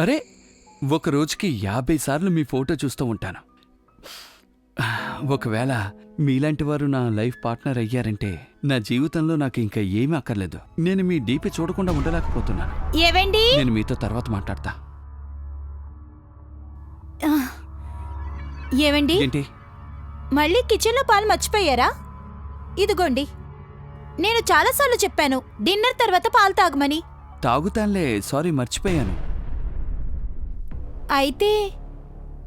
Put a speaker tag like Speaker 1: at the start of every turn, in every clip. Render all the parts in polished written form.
Speaker 1: అరే, ఒక రోజుకి 50 సార్లు మీ ఫోటో చూస్తూ ఉంటాను. ఒకవేళ మీలాంటి వారు నా లైఫ్ పార్ట్నర్ అయ్యారంటే నా జీవితంలో నాకు ఇంకా ఏమీ అక్కర్లేదు. నేను మీ డీపీ చూడకుండా ఉండలేకపోతున్నాను.
Speaker 2: ఏవండి?
Speaker 1: నేను మీతో తర్వాత మాట్లాడతా.
Speaker 2: ఏవండి?
Speaker 1: ఏంటి?
Speaker 2: మళ్ళీ కిచెన్లో పాలు మర్చిపోయారా? ఇదిగోండి, నేను చాలాసార్లు చెప్పాను డిన్నర్ తర్వాత పాలు తాగమని.
Speaker 1: తాగుతానులే, సారీ మర్చిపోయాను.
Speaker 2: అయితే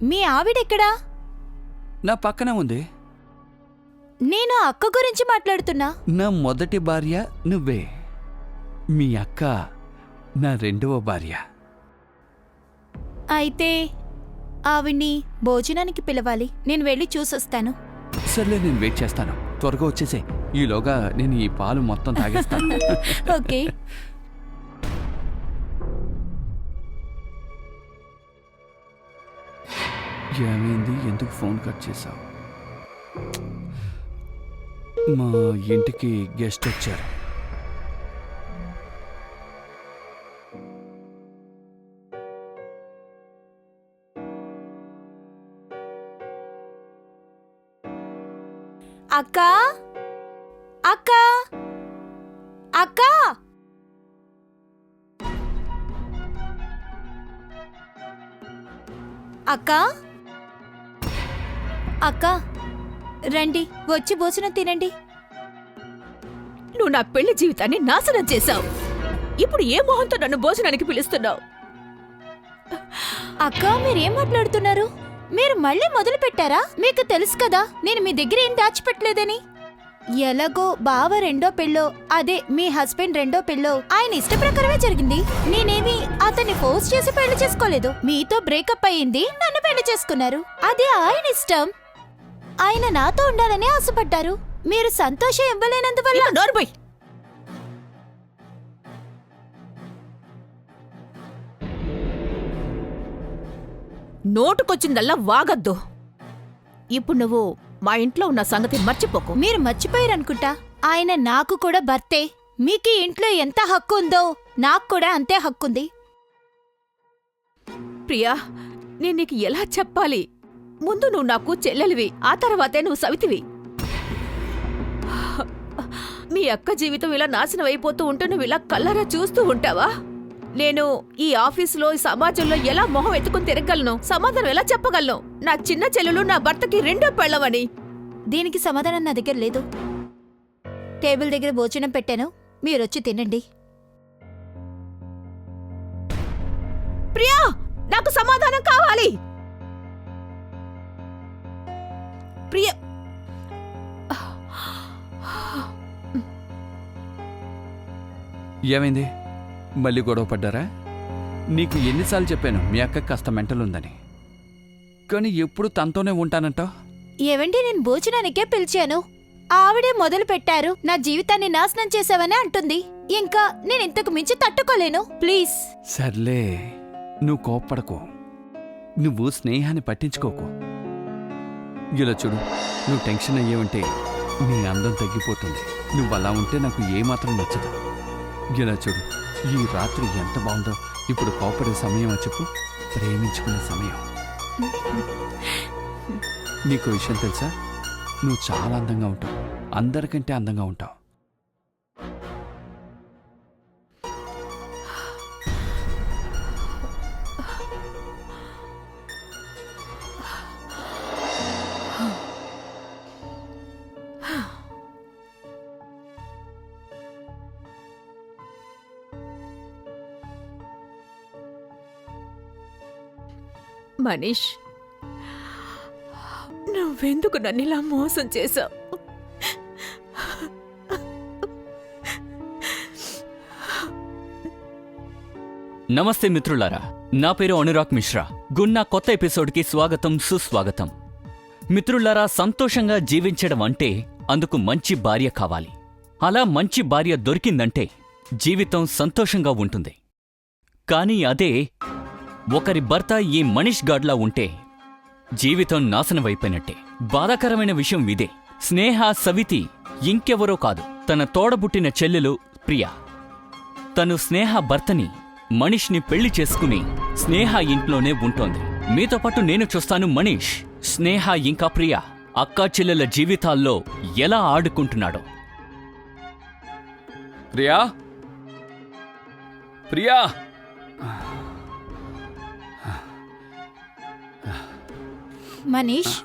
Speaker 2: మీ ఆవిడెక్కడా?
Speaker 1: నా పక్కనే ఉంది.
Speaker 2: నేను అక్క గురించి మాట్లాడుతున్నా.
Speaker 1: నా మొదటి భార్య నువ్వే. మీ అక్క నా రెండవ భార్య.
Speaker 2: అయితే ఆవిడ్ని భోజనానికి పిలవాలి. నేను వెళ్ళి చూసొస్తాను.
Speaker 1: సర్లే, నేను వెయిట్ చేస్తాను. త్వరగా వచ్చేసే. ఈలోగా నేను ఈ పాలు మొత్తం తాగేస్తాను.
Speaker 2: ఓకే.
Speaker 1: ఏమైంది? ఎందుకు ఫోన్ కట్ చేశావు? మా ఇంటికి గెస్ట్ వచ్చారు.
Speaker 2: అక్క, అక్క, అక్క. అక్క, అక్క, రండి, వచ్చి భోజనం తినండి.
Speaker 3: నువ్వు నా పెళ్లి జీవితాన్ని నాశనం చేశావు. ఇప్పుడు ఏ మొహంతో నన్ను భోజనానికి పిలుస్తున్నావు?
Speaker 2: అక్క, మీరేం మాట్లాడుతున్నారు? మీరు మళ్ళీ మొదలు పెట్టారా? మీకు తెలుసు కదా నేను మీ దగ్గర ఏం దాచిపెట్టలేదని. ఎలాగో బావ రెండో పెళ్ళో, అదే మీ హస్బెండ్ రెండో పెళ్ళో ఆయన ఇష్ట ప్రకారమే జరిగింది. నేనేమి అతన్ని ఫోర్స్ చేసి పెళ్లి చేసుకోలేదు. మీతో బ్రేకప్ అయ్యింది, నన్ను పెళ్లి చేసుకున్నారు. అదే ఆయన ఇష్టం. ఆయన నాతో ఉండాలని ఆశపడ్డారు. మీరు సంతోషం ఇవ్వలేనందువల్ల.
Speaker 3: నోర్బోయ్, నోటుకొచ్చిందల్లా వాగద్దు. ఇప్పుడు నువ్వు మా ఇంట్లో ఉన్న సంగతి మర్చిపోకు.
Speaker 2: మీరు మర్చిపోయారనుకుంటా. ఆయన నాకు కూడా భర్తే. మీకు ఇంట్లో ఎంత హక్కు ఉందో నాకు కూడా అంతే హక్కుంది.
Speaker 3: ప్రియా, నేను నీకు ఎలా చెప్పాలి? ముందు నువ్వు నాకు చెల్లెలివి, ఆ తర్వాతే నువ్వు సవితివి. మీ అక్క జీవితం ఇలా నాశనం అయిపోతూ ఉంటే నువ్వు ఇలా కళ్ళారా చూస్తూ ఉంటావా? నేను ఈ ఆఫీసులో, ఈ సమాజంలో ఎలా మొహం ఎత్తుకుని తిరగలను? సమాధానం ఎలా చెప్పగలను? నా చిన్న చెల్లెలు నా భర్తకి రెండో పెళ్ళవని.
Speaker 2: దీనికి సమాధానం నా దగ్గర లేదు. టేబుల్ దగ్గర భోజనం పెట్టాను, మీరొచ్చి తినండి.
Speaker 3: ప్రియా, నాకు సమాధానం కావాలి. ప్రియ,
Speaker 1: ఏమైంది? మళ్ళీ గొడవ పడ్డారా? నీకు ఎన్నిసార్లు చెప్పాను మీ అక్క కాస్త మెంటల్ ఉందని. కానీ ఎప్పుడు తనతోనే ఉంటానంటావు.
Speaker 2: ఏవండి, నేను భోజనానికే పిలిచాను, ఆవిడే మొదలు పెట్టారు. నా జీవితాన్ని నాశనం చేసావని అంటుంది. ఇంకా నేను ఇంతకు మించి తట్టుకోలేను. ప్లీజ్.
Speaker 1: సర్లే, నువ్వు కోప్పడకు. నువ్వు స్నేహాన్ని పట్టించుకోకు. ఇలా చూడు, నువ్వు టెన్షన్ అయ్యేవంటే నీ అందం తగ్గిపోతుంది. నువ్వు అలా ఉంటే నాకు ఏమాత్రం నచ్చదు. ఇలా చూడు, ఈ రాత్రి ఎంత బాగుందో. ఇప్పుడు కోపడే సమయం చెప్పు, ప్రేమించుకునే సమయం. నీకు విషయం తెలుసా? నువ్వు చాలా అందంగా ఉంటావు, అందరికంటే అందంగా ఉంటావు.
Speaker 3: మనీష్, నువ్వెందుకు నన్ను ఇలా మోసం చేశావు?
Speaker 4: నమస్తే మిత్రులారా, నా పేరు అనురాగ్ మిశ్రా. గున్నా కొత్త ఎపిసోడ్కి స్వాగతం, సుస్వాగతం. మిత్రులారా, సంతోషంగా జీవించడం అంటే అందుకు మంచి భార్య కావాలి. అలా మంచి భార్య దొరికిందంటే జీవితం సంతోషంగా ఉంటుంది. కానీ అదే ఒకరి భర్త ఈ మనీష్ గాడ్లా ఉంటే జీవితం నాశనమైపోయినట్టే. బాధాకరమైన విషయం ఇదే. స్నేహ సవితి ఇంకెవరో కాదు, తన తోడబుట్టిన చెల్లెలు ప్రియా. తను స్నేహ భర్తని మనీష్ని పెళ్లి చేసుకుని స్నేహ ఇంట్లోనే ఉంటోంది. మీతో పాటు నేను చూస్తాను మనీష్, స్నేహ ఇంకా ప్రియా అక్కా చెల్లెల జీవితాల్లో ఎలా ఆడుకుంటున్నాడో.
Speaker 1: ప్రియా, ప్రియా,
Speaker 2: మనీష్,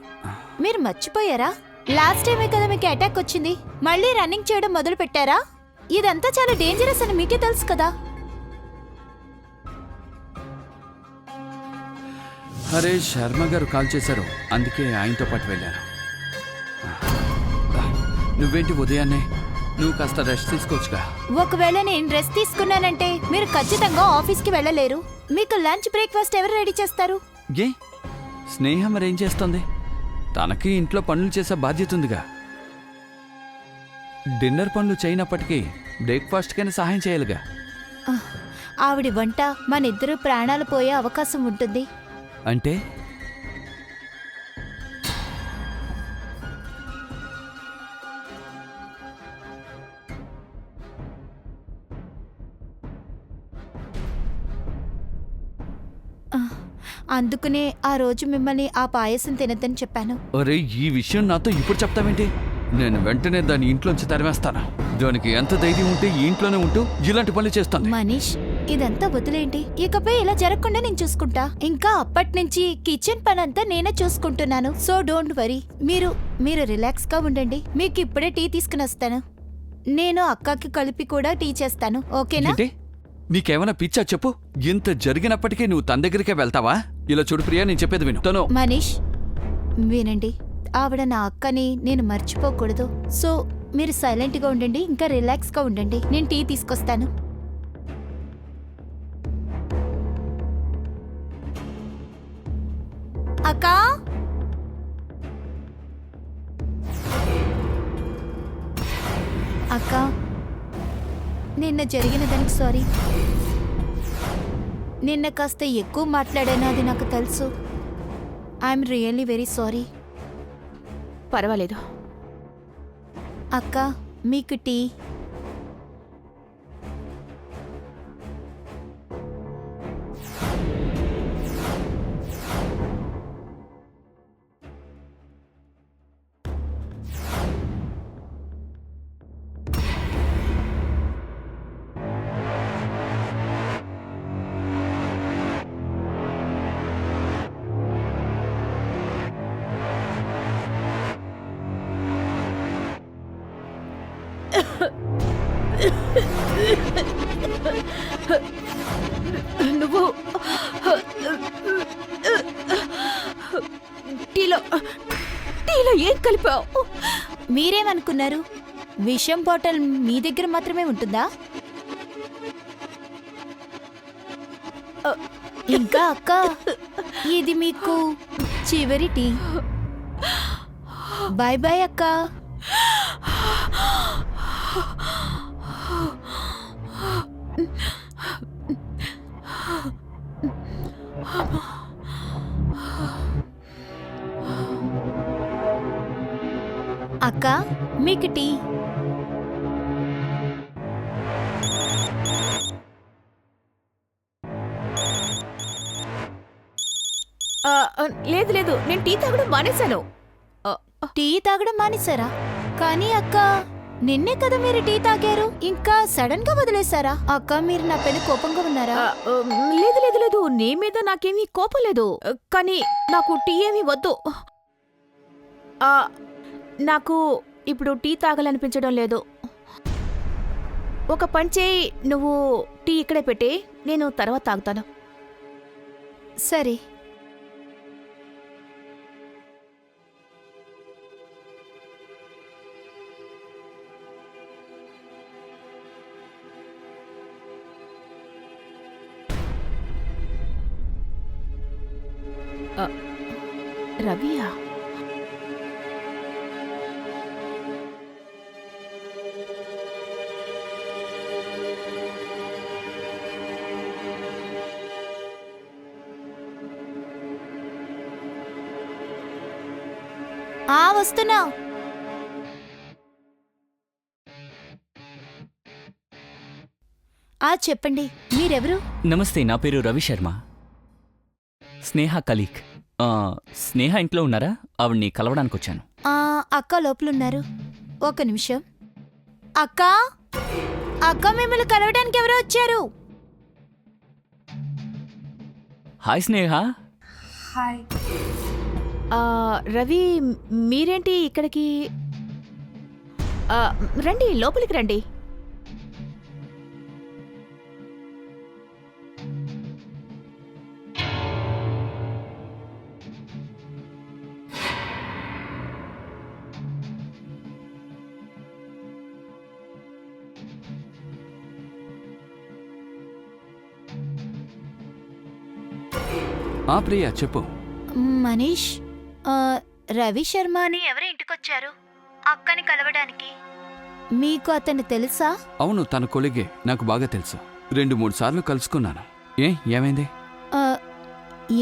Speaker 2: మీరు మర్చిపోయారా? లాస్ట్ టైమే కదా మీకు అటాక్ వచ్చింది. మళ్ళీ రన్నింగ్ చేయడం మొదలు పెట్టారా? ఇదంతా చాలా డేంజరస్ అని మీకే తెలుసు కదా.
Speaker 1: అరే శర్మ గారు కాల్ చేశారు, అందుకే ఆయనతో పాటు వెళ్ళాను. నువ్వేంటి ఉదయాన్నే? నువ్వు కాస్త రెస్ట్ తీసుకోవచ్చుగా.
Speaker 2: ఒకవేళ నేను రెస్ట్ తీసుకున్నానంటే మీరు ఖచ్చితంగా ఆఫీస్కి వెళ్ళలేరు. మీకు లంచ్ బ్రేక్ఫాస్ట్ ఎవరు రెడీ చేస్తారు?
Speaker 1: ఏ స్నేహ మరేం చేస్తుంది? తనకి ఇంట్లో పనులు చేసే బాధ్యత ఉందిగా. డిన్నర్ పనులు చేయనప్పటికీ బ్రేక్ఫాస్ట్కైనా సహాయం చేయాలిగా.
Speaker 2: ఆవిడ వంట మనిద్దరు ప్రాణాలు పోయే అవకాశం ఉంటుంది.
Speaker 1: అంటే
Speaker 2: అందుకనే ఆ రోజు మిమ్మల్ని ఆ పాయసం తినద్దని చెప్పాను.
Speaker 1: అరే ఈ విషయం నాతో ఇప్పుడు చెప్తావేంటి? నేను వెంటనే దాన్ని ఇంట్లోంచి తరిమేస్తాను. దానికి ఎంత ధైర్యం ఉంటే ఈ ఇంట్లోనే ఉంటూ ఇలాంటి పనులు చేస్తాను.
Speaker 2: మనీష్, ఇదంతా వదిలేంటి. ఇకపై ఇలా జరగకుండా నేను చూసుకుంటా. ఇంకా అప్పటి నుంచి కిచెన్ పనంతా నేనే చూసుకుంటున్నాను. So don't worry. మీరు రిలాక్స్ గా ఉండండి. మీకు ఇప్పుడే టీ తీసుకుని వస్తాను. నేను అక్కకి కలిపి కూడా టీ చేస్తాను. ఓకేనా?
Speaker 1: ఏంటి? నీకేమైనా పిచ్చా చెప్పు? ఇంత జరిగినప్పటికీ నువ్వు తన దగ్గరికే వెళ్తావా? ఇలా చూడు ప్రియా, నేను చెప్పేది విను. తను
Speaker 2: మనీష్ వినండి, ఆవిడ నా అక్కని నేను మర్చిపోకూడదు. సో మీరు సైలెంట్ గా ఉండండి, ఇంకా రిలాక్స్ గా ఉండండి. నేను టీ తీసుకొస్తాను. అక్కా, అక్క, నిన్న జరిగిన దానికి సారీ. నిన్న కాస్త ఎక్కువ మాట్లాడాను, అది నాకు తెలుసు. I'm really very sorry.
Speaker 3: పర్వాలేదు.
Speaker 2: అక్క, మీకు టీ.
Speaker 3: నువ్వు టీలో ఏం కలిపావు?
Speaker 2: మీరేమనుకున్నారు? విషం బాటిల్ మీ దగ్గర మాత్రమే ఉంటుందా? ఇంకా అక్క, ఇది మీకు చివరి టీ. బాయ్ బాయ్ అక్క. అక్క, మీకు టీ.
Speaker 3: లేదు, నేను టీ తాగడం మానేశాను.
Speaker 2: టీ తాగడం మానేశారా? కానీ అక్క, నిన్నే కదా మీరు టీ తాగారు, ఇంకా సడన్ గా వదిలేశారా? అక్క, మీరు నా పైన కోపంగా ఉన్నారా?
Speaker 3: లేదు, నీ మీద నాకేమీ కోపం లేదు. కానీ నాకు టీ ఏమీ వద్దు. నాకు ఇప్పుడు టీ తాగాలనిపించడం లేదు. ఒక పని చేయి, నువ్వు టీ ఇక్కడే పెట్టి నేను తర్వాత తాగుతాను.
Speaker 2: సరే.
Speaker 3: రవియా?
Speaker 2: వస్తున్నా. చెప్పండి, మీరెవరు?
Speaker 4: నమస్తే, నా పేరు రవి శర్మ. స్నేహ కలీక్. స్నేహ ఇంట్లో ఉన్నారా? ఆవిడ్ని కలవడానికి వచ్చాను.
Speaker 2: అక్క లోపలున్నారు. ఒక నిమిషం. అక్క అక్క మిమ్మల్ని కలవడానికి ఎవరో వచ్చారు.
Speaker 4: హాయ్ స్నేహ.
Speaker 3: రవి, మీరేంటి ఇక్కడికి? రండి, లోపలికి రండి.
Speaker 1: ప్రియా చెప్పు.
Speaker 2: మనీష్, రవి శర్మ అని ఎవరి ఇంటికొచ్చారు అక్కని కలవడానికి. మీకు అతను తెలుసా?
Speaker 1: అవును, తన కొలిగే, నాకు బాగా తెలుసు. 2-3 సార్లు కలుసుకున్నాను. ఏమైంది?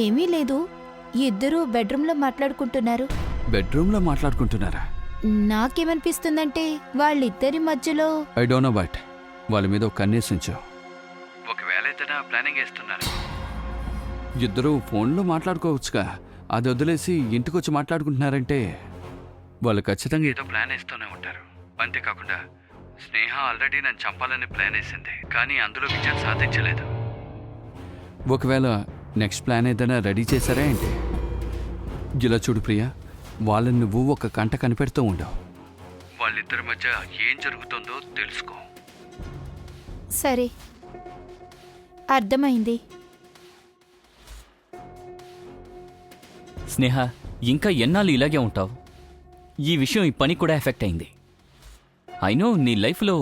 Speaker 2: ఏమీ లేదు. ఇద్దరూ బెడ్రూమ్లో మాట్లాడుకుంటున్నారు.
Speaker 1: బెడ్రూమ్లో మాట్లాడుకుంటున్నారా?
Speaker 2: నాకేమనిపిస్తుందంటే వాళ్ళిద్దరి మధ్యలో
Speaker 1: ఐ డోంట్ నో బట్ వాళ్ళ మీద ఒక కన్నేసి ఉంచు. ఒకవేళ ఏదైనా ప్లానింగ్ వేస్తున్నారు. ఇద్దరూ ఫోన్లో మాట్లాడుకోవచ్చుగా, అది వదిలేసి ఇంటికొచ్చి మాట్లాడుకుంటున్నారంటే వాళ్ళు ఖచ్చితంగా ఏదో ప్లాన్ వేస్తూనే ఉంటారు. అంతేకాకుండా స్నేహ ఆల్రెడీ నన్ను చంపాలని ప్లాన్ వేసింది, కానీ అందులో విజయం సాధించలేదు. ఒకవేళ నెక్స్ట్ ప్లాన్ ఏదైనా రెడీ చేశారా ఏంటి? ఇలా చూడు ప్రియా, వాళ్ళని నువ్వు ఒక కంట కనిపెడుతూ ఉండవు. వాళ్ళిద్దరి మధ్య ఏం జరుగుతుందో తెలుసుకో.
Speaker 2: సరే, అర్థమైంది.
Speaker 4: స్నేహ, ఇంకా ఎన్నాళ్ళు ఇలాగే ఉంటావు? ఈ విషయం ఈ పని కూడా ఎఫెక్ట్ అయింది. అయినో నీ లైఫ్లో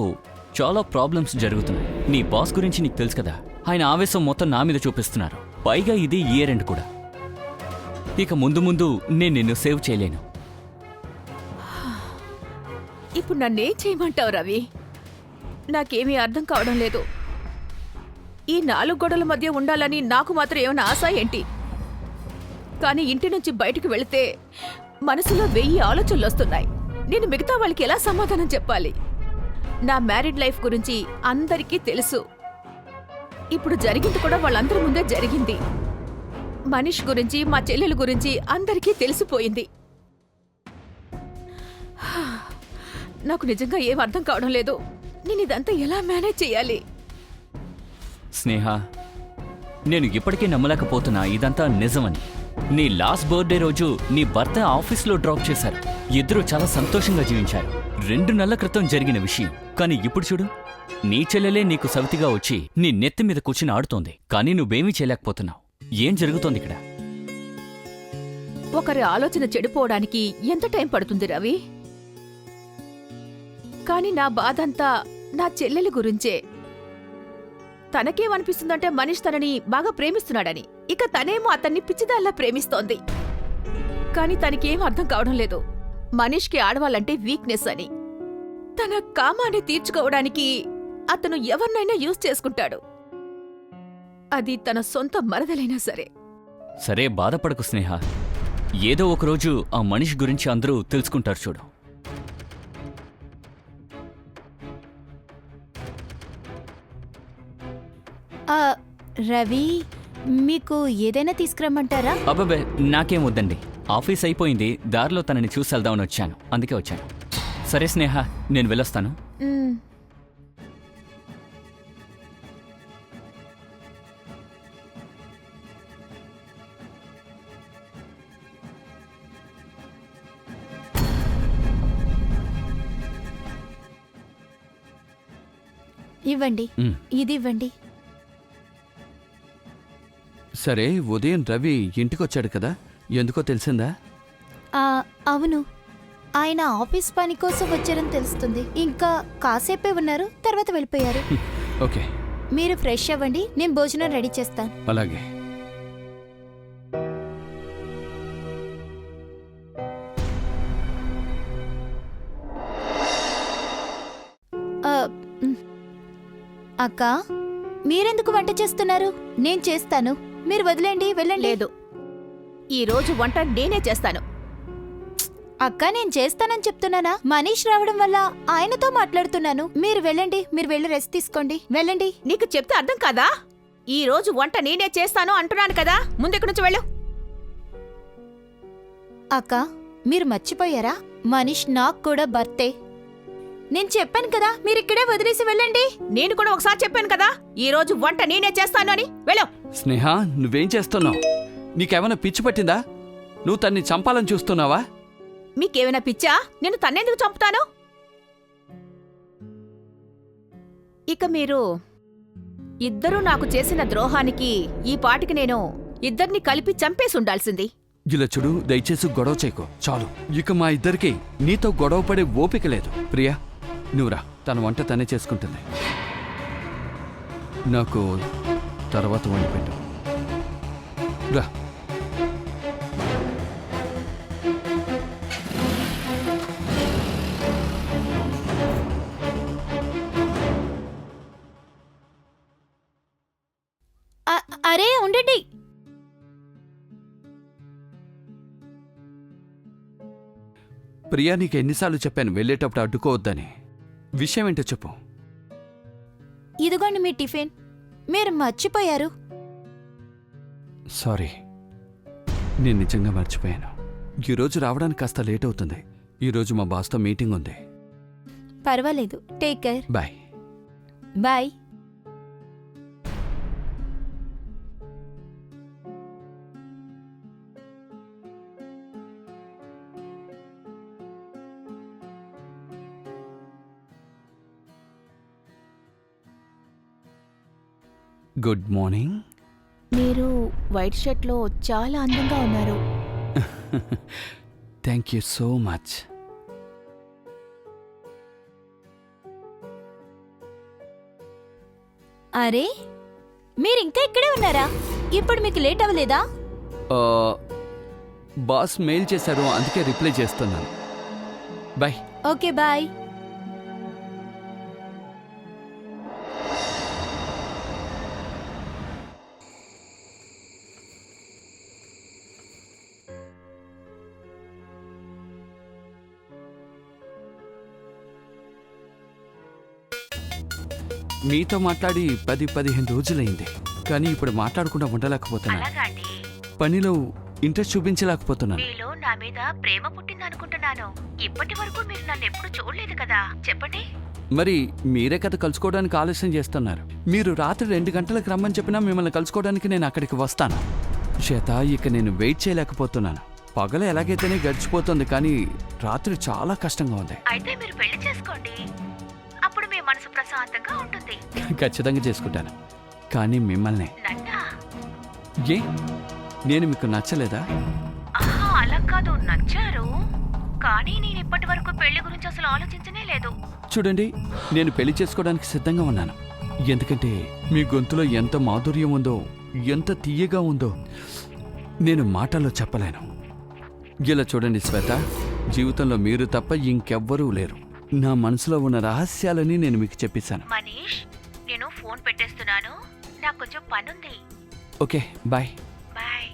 Speaker 4: చాలా ప్రాబ్లమ్స్ జరుగుతున్నాయి. నీ బాస్ గురించి నీకు తెలుసు కదా, ఆయన ఆవేశం మొత్తం నా మీద చూపిస్తున్నారు. పైగా ఇది ఇయర్ ఎండ్ కూడా. ఇక ముందు ముందు నేను నిన్ను సేవ్ చేయలేను.
Speaker 3: ఇప్పుడు నన్నేం చేయమంటావు రవి? నాకేమీ అర్థం కావడం లేదు. ఈ 4 గోడల మధ్య ఉండాలని నాకు మాత్రం ఏమైనా ఆశ ఏంటి? కానీ ఇంటి నుంచి బయటకు వెళితే మనసులో 1000 ఆలోచనలు వస్తున్నాయి. నేను మిగతా వాళ్ళకి ఎలా సమాధానం చెప్పాలి? నా మ్యారీడ్ లైఫ్ గురించి అందరికీ తెలుసు. ఇప్పుడు జరిగింది కూడా వాళ్ళందరి ముందే జరిగింది. మనీష్ గురించి, మా చెల్లెల గురించి అందరికీ తెలిసిపోయింది. నాకు నిజంగా ఏం అర్థం కావడం లేదు. నేను ఇదంతా ఎలా మేనేజ్ చేయాలి?
Speaker 4: స్నేహ, నేను ఇప్పటికే నమ్మలేకపోతున్నా ఇదంతా నిజమని. నీ లాస్ట్ బర్త్డే రోజు నీ భర్త ఆఫీస్లో డ్రాప్ చేశారు. ఇద్దరూ చాలా సంతోషంగా జీవించారు. 2 నెలల క్రితం జరిగిన విషయం. కానీ ఇప్పుడు చూడు, నీ చెల్లెలే నీకు సవితిగా వచ్చి నీ నెత్తి మీద కూర్చుని ఆడుతోంది. కానీ నువ్వేమీ చేయలేకపోతున్నావు. ఏం జరుగుతోంది ఇక్కడ?
Speaker 3: ఒకరి ఆలోచన చెడిపోవడానికి ఎంత టైం పడుతుంది రవి? కానీ నా బాధంతా నా చెల్లెలి గురించే. తనకేమనిపిస్తుందంటే మనీష్ తనని బాగా ప్రేమిస్తున్నాడని. ఇక తనేమో అతన్ని పిచ్చిదాల్లా ప్రేమిస్తోంది. కాని తనకేం అర్థం కావడం లేదు. మనీష్కి ఆడవాళ్ళంటే వీక్నెస్ అని. తన కామాన్ని తీర్చుకోవడానికి అతను ఎవరినైనా యూజ్ చేసుకుంటాడు. అది తన సొంత మరదలైనా సరే.
Speaker 4: సరే, బాధపడకు స్నేహ. ఏదో ఒకరోజు ఆ మనీష్ గురించి అందరూ తెలుసుకుంటారు చూడు.
Speaker 2: రవి, మీకు ఏదైనా తీసుకురమ్మంటారా?
Speaker 4: అబ్బబ్బే, నాకేం వద్దండి. ఆఫీస్ అయిపోయింది. దారిలో తనని చూసి వెళ్దామని వచ్చాను, అందుకే వచ్చాను. సరే స్నేహ, నేను వెళ్ళొస్తాను.
Speaker 2: ఇవ్వండి. ఇది ఇవ్వండి.
Speaker 1: సరే, ఉదయం రవి ఇంటికొచ్చాడు కదా, ఎందుకో తెలిసిందా?
Speaker 2: అవును, ఆయన ఆఫీస్ పని కోసం వచ్చారని తెలుస్తుంది. ఇంకా కాసేపే ఉన్నారు, తర్వాత వెళ్ళిపోయారు.
Speaker 1: ఓకే,
Speaker 2: మీరు ఫ్రెష్ అవ్వండి, నేను భోజనం రెడీ చేస్తాను.
Speaker 1: అలాగే.
Speaker 2: అక్క, మీరెందుకు వంట చేస్తున్నారు? నేను చేస్తాను, మీరు వదిలేండి, వెళ్ళండి.
Speaker 3: లేదు, ఈరోజు వంట నేనే చేస్తాను.
Speaker 2: అక్క నేను చేస్తానని చెప్తున్నానా? మనీష్ రావడం వల్ల ఆయనతో మాట్లాడుతున్నాను. మీరు వెళ్ళండి, మీరు వెళ్ళి రెస్ట్ తీసుకోండి, వెళ్ళండి.
Speaker 3: నీకు చెప్తే అర్థం కాదా? ఈ రోజు వంట నేనే చేస్తాను అంటున్నాను కదా, ముందెక్కడి నుంచి వెళ్ళు.
Speaker 2: అక్క మీరు మర్చిపోయారా? మనీష్ నాకు కూడా భర్తే. నేను చెప్పాను కదా, మీరిక్కడే వదిలేసి వెళ్ళండి.
Speaker 3: నేను కూడా ఒకసారి చెప్పాను కదా, ఈ రోజు వంట నేనే చేస్తాను అని. వెళ్ళు.
Speaker 1: స్నేహ, నువ్వేం చేస్తున్నావు? నీకేమైనా పిచ్చి పట్టిందా? నువ్వు తన్ని చంపాలని చూస్తున్నావా?
Speaker 3: మీకేమైనా పిచ్చా? నేను తన్నెందుకు చంపుతాను? ఇక మీరు ఇద్దరూ నాకు చేసిన ద్రోహానికి ఈ పాటికి నేను ఇద్దరిని కలిపి చంపేసి ఉండాల్సింది.
Speaker 1: ఇలా చూడు, దయచేసి గొడవ చేయకు, చాలు. ఇక మా ఇద్దరికి నీతో గొడవ పడే ఓపిక లేదు. ప్రియా, నువ్వురా, తన వంట తనే చేసుకుంటుంది. నాకు తర్వాత వండి పెట్టు. రా.
Speaker 2: అరే ఉండండి.
Speaker 1: ప్రియా, నీకు ఎన్నిసార్లు చెప్పాను వెళ్ళేటప్పుడు అడ్డుకోవద్దని. విషయం ఏంటో చెప్పు.
Speaker 2: ఇదిగోండి మీ టిఫిన్. మీరు మర్చిపోయారు.
Speaker 1: సారీ, నేను నిజంగా మర్చిపోయాను. ఈరోజు రావడానికి కాస్త లేట్ అవుతుంది. ఈరోజు మా బాస్తో మీటింగ్ ఉంది.
Speaker 2: పర్వాలేదు, take care.
Speaker 1: Bye.
Speaker 2: Bye.
Speaker 1: Good morning.
Speaker 3: మీరు వైట్ షర్ట్లో చాలా అందంగా ఉన్నారు.
Speaker 1: Thank you so much.
Speaker 2: అరే మీరింకా ఇక్కడే ఉన్నారా? ఇప్పుడు మీకు లేట్ అవ్వలేదా?
Speaker 1: బాస్ మెయిల్ చేశారు, అందుకే రిప్లై చేస్తున్నాను. బాయ్.
Speaker 2: Okay bye.
Speaker 1: మీతో మాట్లాడి 10-15 రోజులైంది, కానీ ఇప్పుడు మాట్లాడకుండా ఉండలేకపోతున్నాను. పనిలో ఇంట్రెస్ట్ చూపించలేకపోతున్నాను.
Speaker 3: మీలో నా మీద ప్రేమ పుట్టిందనుకుంటున్నాను. ఇప్పటి వరకు మీరు నన్ను ఎప్పుడు చూడలేదు కదా, చెప్పండి.
Speaker 1: మరి మీరే కదా కలుసుకోవడానికి ఆలస్యం చేస్తున్నారు. మీరు రాత్రి 2 గంటలకు రమ్మని చెప్పినా మిమ్మల్ని కలుసుకోవడానికి నేను అక్కడికి వస్తాను. శ్వేత, ఇక నేను వెయిట్ చేయలేకపోతున్నాను. పగల ఎలాగైతేనే గడిచిపోతుంది, కానీ రాత్రి చాలా కష్టంగా ఉంది.
Speaker 3: అయితే మీరు పెళ్లి చేసుకోండి, అప్పుడు మీ మనసు ప్రశాంతంగా ఉంటుంది.
Speaker 1: ఖచ్చితంగా చేసుకుంటాను, కానీ మిమ్మల్ని.
Speaker 3: నన్నా?
Speaker 1: ఏ, నేను మీకు నచ్చలేదా?
Speaker 3: ఆహా, అలా కాదు, నచ్చారు. కానీ నేను ఇప్పటి వరకు పెళ్లి గురించి అసలు ఆలోచించనే లేదు.
Speaker 1: చూడండి, నేను పెళ్లి చేసుకోవడానికి సిద్ధంగా ఉన్నాను. ఎందుకంటే మీ గొంతులో ఎంత మాధుర్యం ఉందో, ఎంత తీయగా ఉందో నేను మాటల్లో చెప్పలేను. ఇలా చూడండి శ్వేత, జీవితంలో మీరు తప్ప ఇంకెవ్వరూ లేరు. నా మనసులో ఉన్న రహస్యాలని నేను మీకు చెప్పేశాను.
Speaker 3: మనీష్, నేను ఫోన్ పెట్టేస్తున్నాను, నాకు కొంచెం పనుంది.
Speaker 1: Okay, bye.
Speaker 3: బాయ్.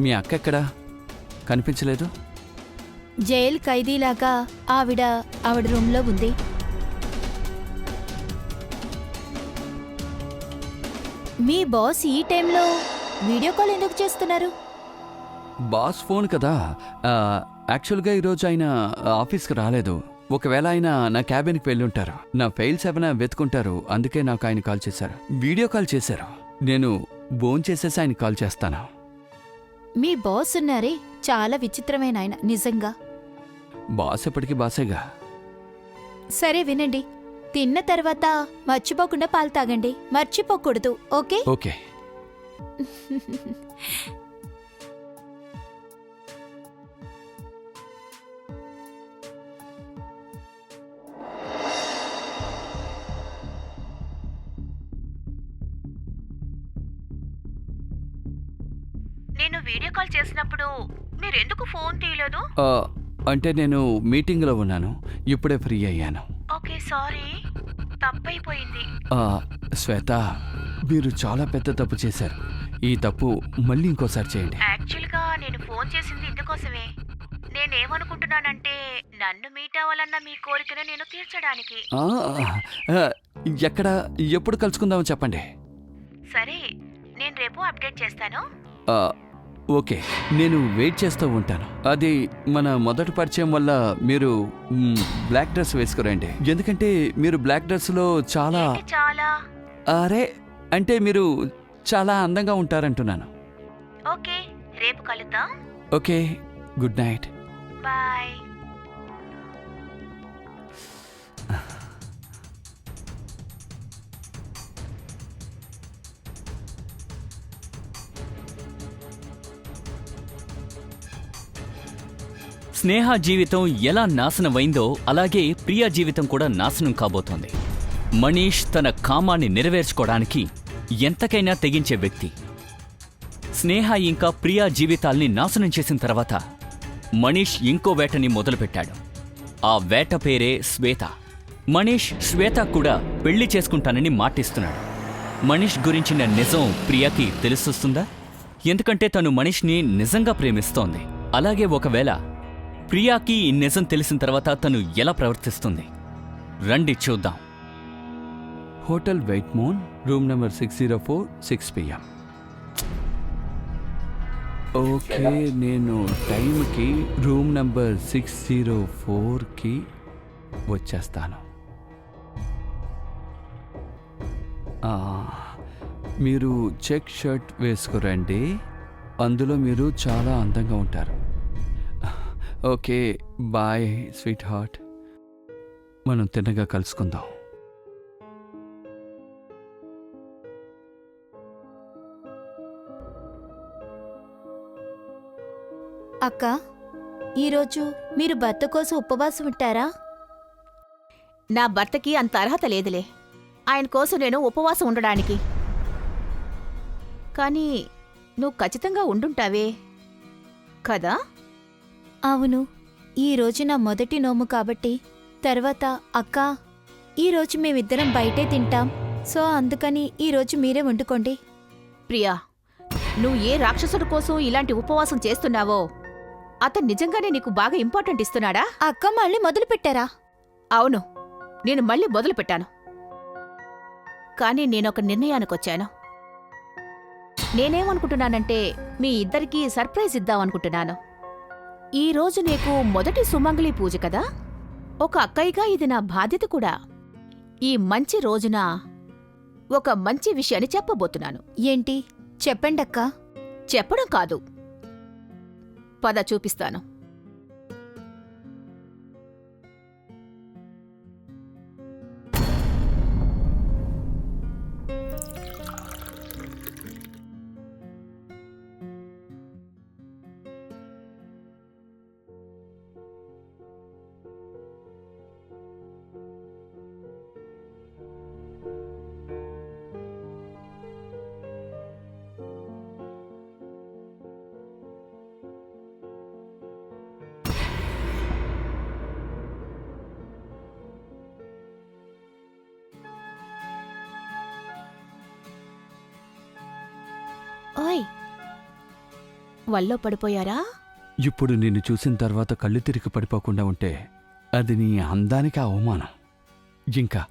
Speaker 1: మీ అక్క ఎక్కడా కనిపించలేదు?
Speaker 2: జైలు ఖైదీలాగా ఆవిడ రూమ్లో ఉంది. మీ బాస్ ఈ టైంలో వీడియో కాల్ ఎందుకు చేస్తున్నారు?
Speaker 1: బాస్ ఫోన్ కదా. యాక్చువల్గా ఈరోజు ఆయన ఆఫీస్కి రాలేదు. ఒకవేళ ఆయన నా క్యాబిన్కి వెళ్ళి ఉంటారు, నా ఫైల్స్ ఏమైనా వెతుకుంటారు, అందుకే నాకు ఆయన కాల్ చేశారు. వీడియో కాల్ చేశారు. నేను భోంచేసేసి ఆయన కాల్ చేస్తాను.
Speaker 2: మీ బాస్ ఉన్నారే, చాలా విచిత్రమైన ఆయన నిజంగా.
Speaker 1: బాస్ ఎప్పటికీ బాసేగా.
Speaker 2: సరే వినండి, తిన్న తర్వాత మర్చిపోకుండా పాలు తాగండి. మర్చిపోకూడదు, ఓకే?
Speaker 1: ఓకే.
Speaker 3: వీడియో కాల్ చేసినప్పుడు మీరెందుకు ఫోన్ తీయలేదు?
Speaker 1: అంటే నేను మీటింగ్లో ఉన్నాను, ఇప్పుడే ఫ్రీ అయ్యాను.
Speaker 3: ఓకే, సారీ, తప్పైపోయింది.
Speaker 1: శ్వేత, మీరు చాలా పెద్ద తప్పు చేశారు. ఈ తప్పు మళ్ళీ ఇంకోసారి చేయండి.
Speaker 3: యాక్చువల్గా నేను ఫోన్ చేసింది ఇందుకోసమే. నేనేమనుకుంటున్నానంటే నన్ను మీట్ అవ్వాలన్న మీ కోరికను నేను తీర్చడానికి.
Speaker 1: ఎక్కడ, ఎప్పుడు కలుసుకుందామో చెప్పండి.
Speaker 3: సరే, నేను రేపు అప్డేట్ చేస్తాను.
Speaker 1: ఓకే, నేను వెయిట్ చేస్తూ ఉంటాను. అది మన మొదటి పరిచయం వల్ల మీరు బ్లాక్ డ్రెస్ వేసుకురండి, ఎందుకంటే మీరు బ్లాక్ డ్రెస్లో చాలా
Speaker 3: చాలా
Speaker 1: అరే అంటే మీరు చాలా అందంగా ఉంటారంటున్నాను.
Speaker 3: ఓకే, రేపు కలుద్దాం.
Speaker 1: Okay, good night.
Speaker 3: బాయ్.
Speaker 4: స్నేహ జీవితం ఎలా నాశనమైందో అలాగే ప్రియా జీవితం కూడా నాశనం కాబోతోంది. మనీష్ తన కామాన్ని నెరవేర్చుకోవడానికి ఎంతకైనా తెగించే వ్యక్తి. స్నేహ ఇంకా ప్రియా జీవితాల్ని నాశనం చేసిన తర్వాత మనీష్ ఇంకో వేటని మొదలుపెట్టాడు. ఆ వేట పేరే శ్వేత. మనీష్ శ్వేత కూడా పెళ్లి చేసుకుంటానని మాటిస్తున్నాడు. మనీష్ గురించిన నిజం ప్రియాకి తెలుసొస్తుందా? ఎందుకంటే తను మనీష్ని నిజంగా ప్రేమిస్తోంది. అలాగే ఒకవేళ ప్రియాకి ఈ నిజం తెలిసిన తర్వాత తను ఎలా ప్రవర్తిస్తుంది, రండి చూద్దాం.
Speaker 1: హోటల్ వెయిట్మోన్, రూమ్ నెంబర్ 604, 6 PM. ఓకే, నేను టైంకి రూమ్ నెంబర్ 604కి వచ్చేస్తాను. మీరు చెక్ షర్ట్ వేసుకురండి, అందులో మీరు చాలా అందంగా ఉంటారు. ఓకే, బాయ్ స్వీట్ హార్ట్, మనం తిన్నగా కలుసుకుందాం.
Speaker 2: అక్క, ఈరోజు మీరు భర్త కోసం ఉపవాసం ఉంటారా?
Speaker 3: నా భర్తకి అంత అర్హత లేదులే ఆయన కోసం నేను ఉపవాసం ఉండడానికి. కానీ నువ్వు ఖచ్చితంగా ఉండుంటావే కదా?
Speaker 2: అవును, ఈరోజు నా మొదటి నోము కాబట్టి. తర్వాత అక్క, ఈరోజు మేమిద్దరం బయటే తింటాం, సో అందుకని ఈరోజు మీరే వండుకోండి.
Speaker 3: ప్రియా, నువ్వు ఏ రాక్షసుడి కోసం ఇలాంటి ఉపవాసం చేస్తున్నావో అతను నిజంగానే నీకు బాగా ఇంపార్టెంట్ ఇస్తున్నాడా?
Speaker 2: అక్క మళ్ళీ మొదలు పెట్టారా?
Speaker 3: అవును, నేను మళ్ళీ మొదలుపెట్టాను. కానీ నేనొక నిర్ణయానికొచ్చాను. నేనేమనుకుంటున్నానంటే మీ ఇద్దరికీ సర్ప్రైజ్ ఇద్దామనుకుంటున్నాను. ఈరోజు నీకు మొదటి సుమంగళి పూజ కదా, ఒక అక్కయ్యగా ఇది నా బాధ్యత కూడా. ఈ మంచి రోజున ఒక మంచి విషయాన్ని చెప్పబోతున్నాను.
Speaker 2: ఏంటి? చెప్పండక్క.
Speaker 3: చెప్పడం కాదు, పద చూపిస్తాను. ఓయ్, వల్లో పడిపోయారా?
Speaker 1: ఇప్పుడు నిన్ను చూసిన తర్వాత కళ్ళు తిరిగి పడిపోకుండా ఉంటే అది నీ అందానికి అవమానం. ఇంకా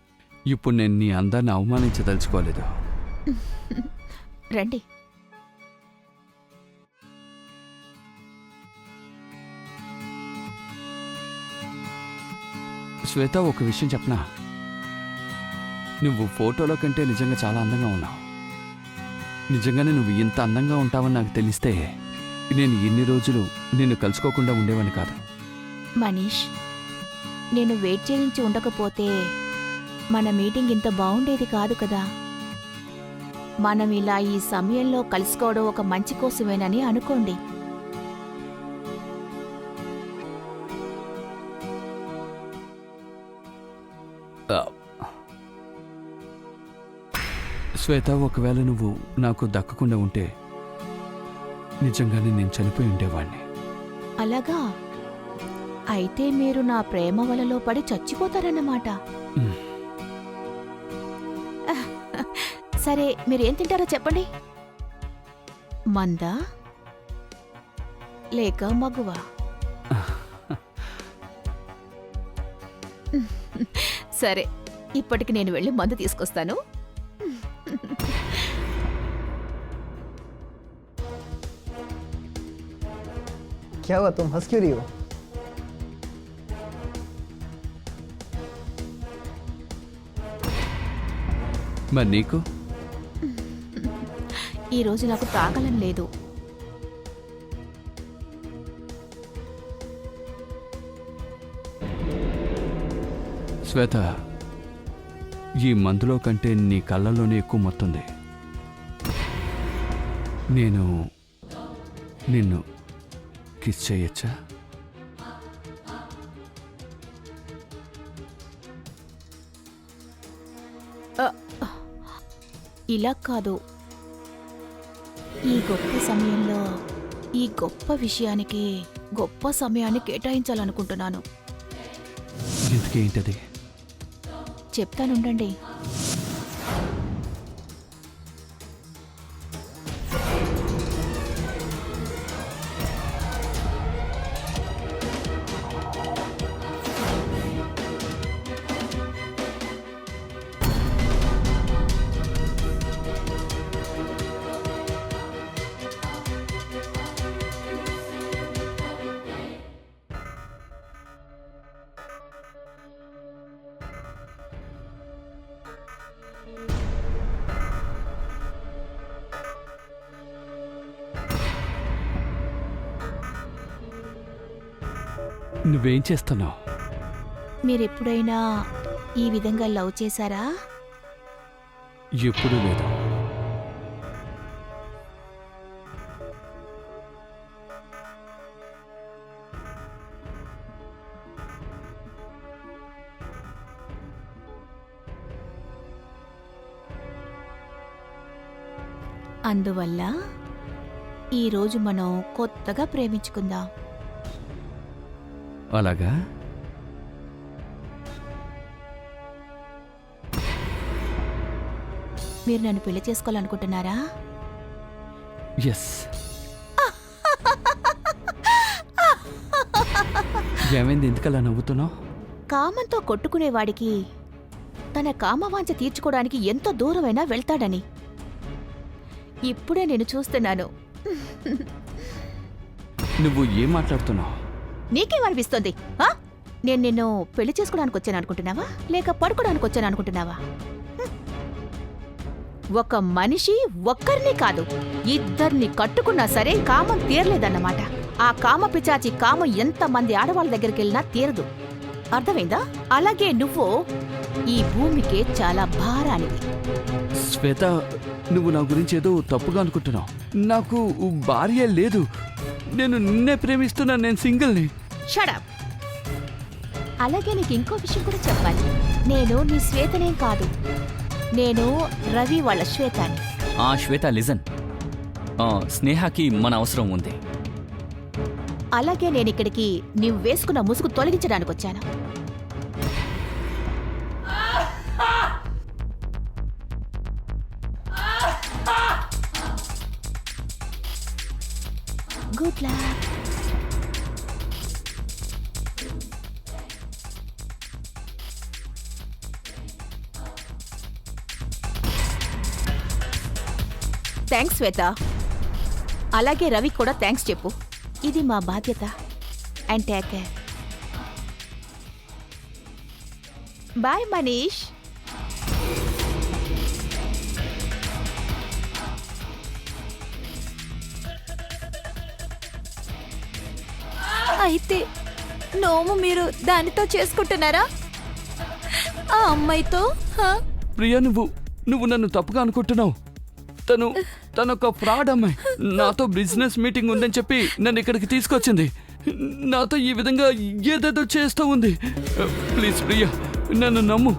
Speaker 1: ఇప్పుడు నేను నీ అందాన్ని అవమానించదలుచుకోలేదు.
Speaker 3: రండి.
Speaker 1: శ్వేత, ఒక విషయం చెప్పనా? నువ్వు ఫోటోలో కంటే నిజంగా చాలా అందంగా ఉన్నావు. నిజంగానే నువ్వు ఇంత అందంగా ఉంటావని నాకు తెలిస్తే నేను ఇన్ని రోజులు నిన్ను కలుసుకోకుండా ఉండేవాని కాదు.
Speaker 3: మనీష్, నేను వెయిట్ చేయించి ఉండకపోతే మన మీటింగ్ ఇంత బాగుండేది కాదు కదా. మనం ఇలా ఈ సమయంలో కలుసుకోవడం ఒక మంచి కోసమేనని అనుకోండి.
Speaker 1: శ్వేత, ఒకవేళ నువ్వు నాకు దక్కకుండా ఉంటే నిజంగానే నేను చనిపోయి ఉండేవాణ్ణి.
Speaker 3: అలాగా? అయితే మీరు నా ప్రేమ వలలో పడి చచ్చిపోతారన్నమాట.
Speaker 1: ఉమ్,
Speaker 3: సరే, మీరేం తింటారో చెప్పండి. మందా లేక మగువా? సరే, ఇప్పటికి నేను వెళ్ళి మందు తీసుకొస్తాను.
Speaker 5: क्या हुआ, तुम हंस क्यों रही हो?
Speaker 1: మరి నీకు?
Speaker 3: ఈరోజు నాకు తాగలని లేదు.
Speaker 1: శ్వేత, ఈ మందులో కంటే నీ కళ్ళలోనే ఎక్కువ మొత్తుంది. నేను నిన్ను కిస్ చేయొచ్చా?
Speaker 3: ఇలా కాదు, ఈ గొప్ప సమయంలో ఈ గొప్ప విషయానికి గొప్ప సమయాన్ని కేటాయించాలనుకుంటున్నాను.
Speaker 1: ఎందుకేంటది?
Speaker 3: చెప్తానుండండి.
Speaker 1: నువ్వేం చేస్తున్నావు?
Speaker 3: మీరెప్పుడైనా ఈ విధంగా లవ్ చేశారా?
Speaker 1: ఎప్పుడూ లేదు.
Speaker 3: అందువల్ల ఈరోజు మనం కొత్తగా ప్రేమించుకుందాం.
Speaker 1: అలాగా?
Speaker 3: మీరు నన్ను పెళ్లి చేసుకోవాలనుకుంటున్నారా?
Speaker 1: ఎస్. ఏమైంది, ఎందుకలా నవ్వుతున్నావు?
Speaker 3: కామంతో కొట్టుకునేవాడికి తన కామవాంఛ తీర్చుకోవడానికి ఎంతో దూరమైనా వెళ్తాడని ఇప్పుడే నేను చూస్తున్నాను.
Speaker 1: నువ్వు ఏం మాట్లాడుతున్నావు?
Speaker 3: నీకేమనిపిస్తుంది? ఆ? నేను నిన్ను పెళ్లి చేసుకోవడానికి వచ్చాను అనుకుంటున్నావా, లేక పడుకోవడానికి వచ్చాను అనుకుంటున్నావా? ఒక మనిషి ఒక్కరిని కాదు, ఇద్దరిని కట్టుకున్నా సరే కామం తీరలేదన్నమాట. ఆ కామ పిచాచి కామం ఎంతమంది ఆడవాళ్ళ దగ్గరికి వెళ్ళినా తీరదు. అర్థమైందా? అలాగే నువ్వు ఈ భూమికే చాలా భారానివి.
Speaker 1: శ్వేత, నువ్వు నా గురించి ఏదో తప్పుగా అనుకుంటున్నావు. నాకు భార్య లేదు. నేను నిన్నే ప్రేమిస్తున్నాను. నేను సింగిల్ని.
Speaker 3: Shut up. అలాగే నీకు ఇంకో విషయం కూడా చెప్పాలి. నేను నీ శ్వేతనేం కాదు, నేను రవి వాళ్ళ శ్వేతాని.
Speaker 4: శ్వేత లిజన్, స్నేహకి మన అవసరం ఉంది.
Speaker 3: అలాగే నేను ఇక్కడికి నీవు వేసుకున్న ముసుగు తొలగించడానికి వచ్చాను. Good luck. థ్యాంక్స్ శ్వేత. అలాగే రవి కూడా థ్యాంక్స్ చెప్పు. ఇది మా బాధ్యత. And take care. Bye Manish.
Speaker 2: అయితే నోము మీరు దానితో చేసుకుంటున్నారా? ఆ అమ్మాయితో? హా?
Speaker 1: ప్రియా, నువ్వు నన్ను తప్పుగా అనుకుంటున్నావు. తనొక ఫ్రాడ్ అమ్మాయి. నాతో బిజినెస్ మీటింగ్ ఉందని చెప్పి నన్ను ఇక్కడికి తీసుకొచ్చింది. నాతో ఈ విధంగా ఏదేదో చేస్తూ ఉంది. ప్లీజ్ ప్రియా, నన్ను నమ్ము.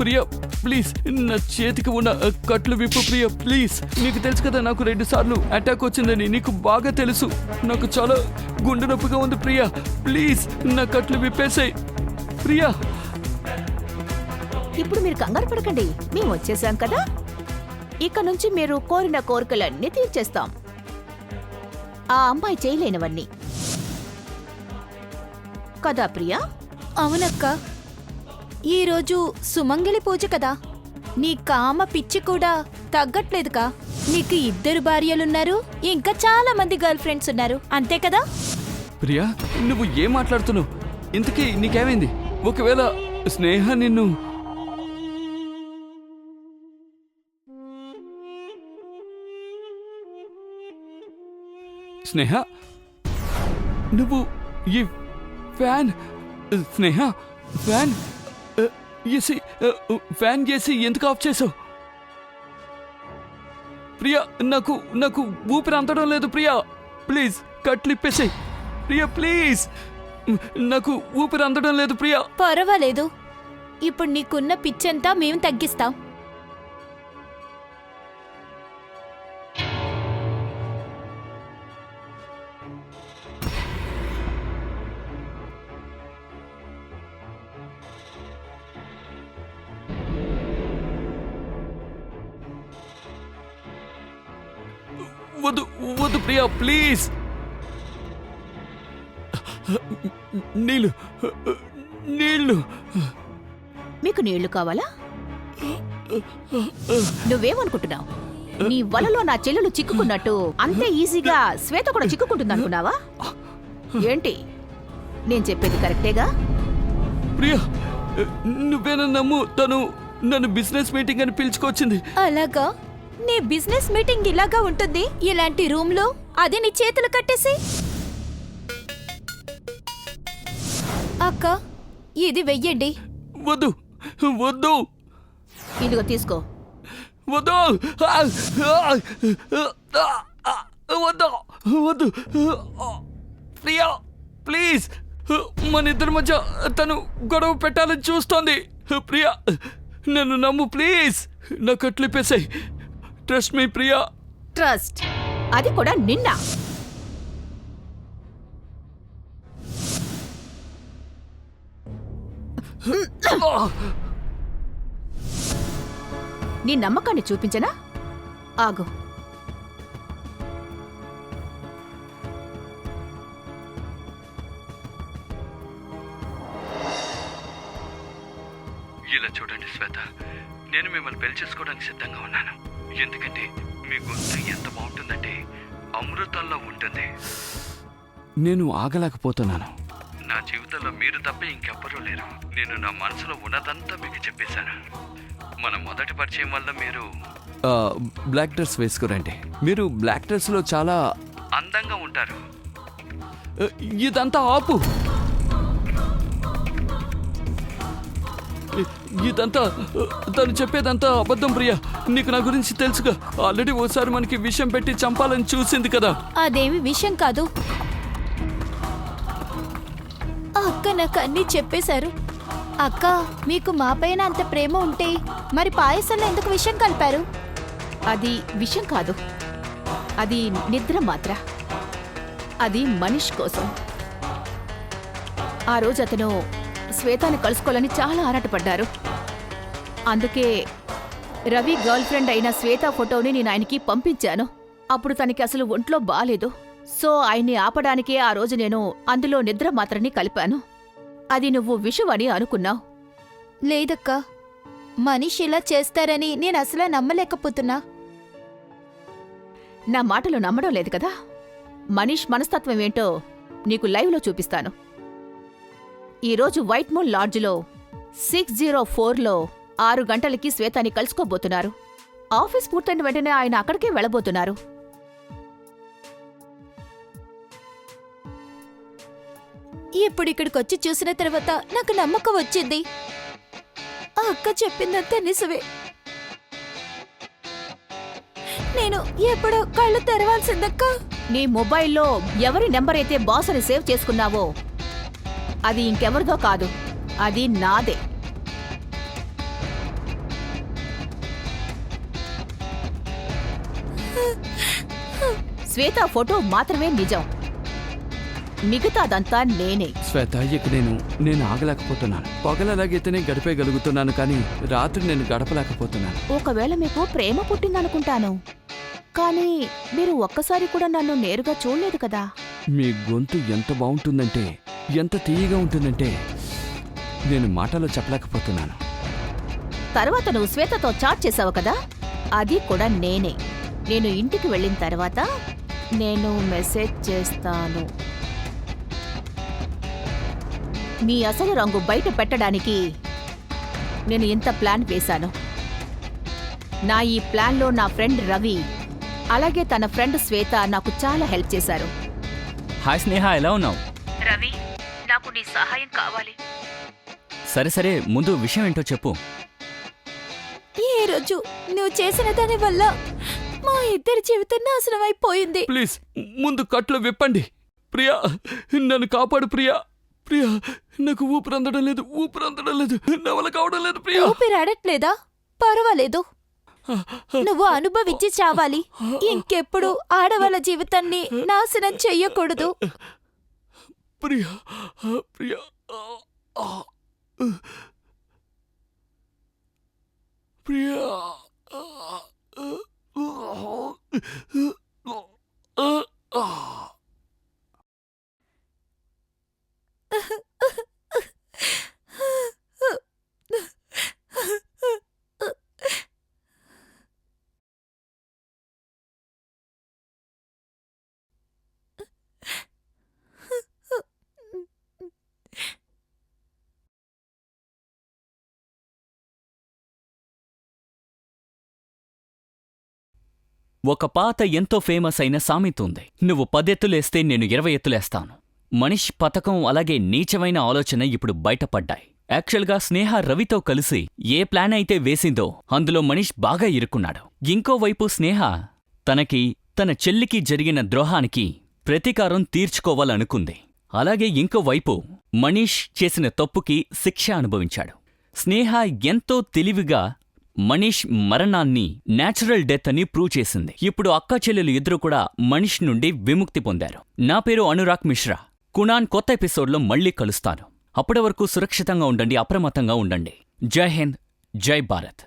Speaker 1: ప్రియా ప్లీజ్ నా చేతికి ఉన్న కట్లు విప్పు ప్రియా ప్లీజ్. నీకు తెలుసు కదా నాకు 2 సార్లు అటాక్ వచ్చిందని. నీకు బాగా తెలుసు. నాకు చాలా గుండె నొప్పిగా ఉంది ప్రియా. ప్లీజ్ నా కట్లు విప్పేసాయి ప్రియా.
Speaker 3: ఇప్పుడు మీరు కంగారు పడకండి, మేము వచ్చేసాం కదా. ఇక నుంచి మీరు కోరిన కోరికలన్నీ తీర్చేస్తాం. ఆ అమ్మాయి చేయలేనివన్నీ కదా ప్రియా?
Speaker 2: అవునక్క, ఈరోజు సుమంగళి పూజ కదా. నీ కామ పిచ్చి కూడా తగ్గట్లేదుకా. నీకు 2 భార్యలున్నారు, ఇంకా చాలా మంది గర్ల్ ఫ్రెండ్స్ ఉన్నారు, అంతే కదా?
Speaker 1: ప్రియా నువ్వు ఏం మాట్లాడుతున్నావు? ఇంతకీ నీకేమైంది? ఒకవేళ స్నేహ నిన్ను స్నేహ నువ్వు ఈ ఫ్యాన్ స్నేహ ఫ్యాన్ ఏసీ ఫ్యాన్ చేసి ఎందుకు ఆఫ్ చేసావు? ప్రియా నాకు నాకు ఊపిరి అందడం లేదు ప్రియా. ప్లీజ్ కట్లిప్పేసాయి ప్రియా ప్లీజ్. నాకు ఊపిరి అందడం లేదు ప్రియా.
Speaker 2: పర్వాలేదు, ఇప్పుడు నీకున్న పిచ్చంతా మేము తగ్గిస్తాం.
Speaker 1: వద్దు వద్దు ప్రియా ప్లీజ్. నీళ్ళు నీళ్ళు.
Speaker 3: మీకు నీళ్లు కావాలా? నువ్వేమనుకుంటున్నావు? నీ వలలో నా చెల్లెలు చిక్కుకున్నట్టు అంతే ఈజీగా శ్వేత కూడా చిక్కుకుంటుందనుకున్నావా ఏంటి? నేను చెప్పేది కరెక్టేగా?
Speaker 1: ప్రియా నువ్వేనా నమ్ము. తను నన్ను బిజినెస్ మీటింగ్ అని పిలుచుకొచ్చింది.
Speaker 2: అలాగా? నీ బిజినెస్ మీటింగ్ ఇలాగా ఉంటుంది, ఇలాంటి రూమ్ లో? అది నీ చేతులు కట్టేసి. అక్క ఇది వెయ్యండి.
Speaker 1: వద్దు వద్దు
Speaker 3: ఇదిగో తీసుకో.
Speaker 1: వద్దు వద్దు వద్దు ప్రియా ప్లీజ్. మన ఇద్దరి మధ్య తను గొడవ పెట్టాలని చూస్తోంది. ప్రియా నన్ను నమ్ము ప్లీజ్. నా కట్లిప్పేసాయి. Trust me Priya.
Speaker 3: ట్రస్ట్? అది కూడా నిన్న? నీ నమ్మకాన్ని చూపించనా? ఆగు.
Speaker 1: ఇలా చూడండి శ్వేత, నేను మిమ్మల్ని పెళ్లి చేసుకోవడానికి సిద్ధంగా ఉన్నాను. ఎందుకంటే మీ గొంతు ఎంత బాగుంటుందంటే అమృతంలో ఉంటుంది. నేను ఆగలేకపోతున్నాను. నా జీవితంలో మీరు తప్ప ఇంకెవ్వరూ లేరు. నేను నా మనసులో ఉన్నదంతా మీకు చెప్పేశాను. మన మొదటి పరిచయం వల్ల మీరు బ్లాక్ డ్రెస్ వేసుకురండి. మీరు బ్లాక్ డ్రెస్లో చాలా అందంగా ఉంటారు. ఇదంతా ఆపు. ఇదంతా తను చెప్పేదంతా అబద్ధం ప్రియా. నీకు నా గురించి తెలుసుగా. ఆల్రెడీ ఓసారి మనకి విషం పెట్టి చంపాలని చూసింది కదా.
Speaker 2: అదేమి విషయం కాదు. అక్క నాకు అన్నీ చెప్పేశారు. అక్క మీకు మాపైన అంత ప్రేమ ఉంటే మరి పాయసంలో ఎందుకు విషం కలిపారు?
Speaker 3: అది విషయం కాదు, అది నిద్ర మాత్ర. అది మనీష్ కోసం. ఆ రోజు అతను శ్వేతాన్ని కలుసుకోవాలని చాలా ఆరాటపడ్డారు. అందుకే రవి గర్ల్ ఫ్రెండ్ అయిన శ్వేత ఫోటోని నేను ఆయనకి పంపించాను. అప్పుడు తనకి అసలు ఒంట్లో బాలేదు. సో ఆయన్ని ఆపడానికే ఆ రోజు నేను అందులో నిద్ర మాత్రని కలిపాను. అది నువ్వు విషం అని అనుకున్నావు.
Speaker 2: లేదక్క, మనీష్ ఇలా చేస్తారని నేను అసలు నమ్మలేకపోతున్నా.
Speaker 3: నా మాటలు నమ్మడం లేదు కదా? మనీష్ మనస్తత్వం ఏంటో నీకు లైవ్లో చూపిస్తాను. ఈరోజు వైట్ మూన్ లాడ్జ్లో 604లో 6 గంటలకి శ్వేతాన్ని కలుసుకోబోతున్నారు. ఆఫీస్ పూర్తయిన వెంటనే ఆయన అక్కడికే వెళ్ళబోతున్నారు.
Speaker 2: ఇప్పుడు ఇక్కడికి వచ్చి చూసిన తర్వాత నాకు నమ్మకం వచ్చింది. ఆ అక్క చెప్పిందంతా నిజమే. నేను ఎప్పుడో కళ్ళు తెరవాల్సిందక్క.
Speaker 3: నీ మొబైల్లో ఎవరి నెంబర్ అయితే బాస్ అని సేవ్ చేసుకున్నావో అది ఇంకెవరిదో కాదు, అది నాదే. శ్వేత ఫోటో మాత్రమే నిజం, మిగతాదంతా నేనే.
Speaker 1: శ్వేత, ఇక నేను ఆగలేకపోతున్నాను. పగలలాగైతేనే గడిపేయగలుగుతున్నాను, కానీ రాత్రి నేను గడపలేకపోతున్నాను.
Speaker 3: ఒకవేళ మీకు ప్రేమ పుట్టిందనుకుంటాను, కానీ మీరు ఒక్కసారి కూడా నన్ను నేరుగా చూడలేదు కదా.
Speaker 1: మీ గొంతు ఎంత బాగుంటుందంటే, ఎంత తీయగా ఉంటుందంటే నేను మాటలో చెప్పలేకపోతున్నాను.
Speaker 3: తర్వాత నువ్వు శ్వేతతో చాట్ చేసావు కదా, అది కూడా నేనే. నేను ఇంటికి వెళ్ళిన తర్వాత నేను మెసేజ్ చేస్తాను. మీ అసలు రంగు బయట పెట్టడానికి నేను ఇంత ప్లాన్ వేశాను. నా ఈ ప్లాన్లో నా ఫ్రెండ్ రవి అలాగే తన ఫ్రెండ్ శ్వేత నాకు చాలా హెల్ప్ చేశారు.
Speaker 4: హాయ్ స్నేహ, ఎలా ఉన్నావు?
Speaker 3: రవి, నాకు నీ సహాయం కావాలి.
Speaker 4: సరే సరే, ముందు విషయం ఏంటో చెప్పు.
Speaker 2: ఈ రోజు నువ్వు చేసిన దాని వల్ల మా ఇద్దరి జీవితం నాశనం అయిపోయింది.
Speaker 1: ప్లీజ్ ముందు కట్లు విప్పండి. ప్రియా, నన్ను కాపాడు ప్రియా. ప్రియా, నాకు ఊపిరందడం లేదు, నా వల్ల కావడం లేదు ప్రియా.
Speaker 2: ఊపిరాడట్లేదా? పర్వాలేదు, నువ్వు అనుభవించి చావాలి. ఇంకెప్పుడు ఆడవాళ్ళ జీవితాన్ని నాశనం చెయ్యకూడదు.
Speaker 1: ప్రియా, ప్రియా, ప్రియా.
Speaker 4: ఒక పాత ఎంతో ఫేమస్ అయిన సామెత ఉంది, నువ్వు 10 ఎత్తులేస్తే నేను 20 ఎత్తులేస్తాను. మనీష్ పథకం అలాగే నీచమైన ఆలోచన ఇప్పుడు బయటపడ్డాయి. యాక్చువల్గా స్నేహ రవితో కలిసి ఏ ప్లాన్ అయితే వేసిందో అందులో మనీష్ బాగా ఇరుక్కున్నాడు. ఇంకోవైపు స్నేహ తన చెల్లికి జరిగిన ద్రోహానికి ప్రతీకారం తీర్చుకోవాలనుకుంది. అలాగే ఇంకోవైపు మనీష్ చేసిన తప్పుకి శిక్ష అనుభవించాడు. స్నేహ ఎంతో తెలివిగా మనీష్ మరణాన్ని న్యాచురల్ డెత్ అని ప్రూవ్ చేసింది. ఇప్పుడు అక్కా చెల్లెలు ఇద్దరు కూడా మనీష్ నుండి విముక్తి పొందారు. నా పేరు అనురాగ్ మిశ్రా. కునాన్ కొత్త ఎపిసోడ్లో మళ్ళీ కలుస్తాను. అప్పటి వరకు సురక్షితంగా ఉండండి, అప్రమత్తంగా ఉండండి. జై హింద్, జై భారత్.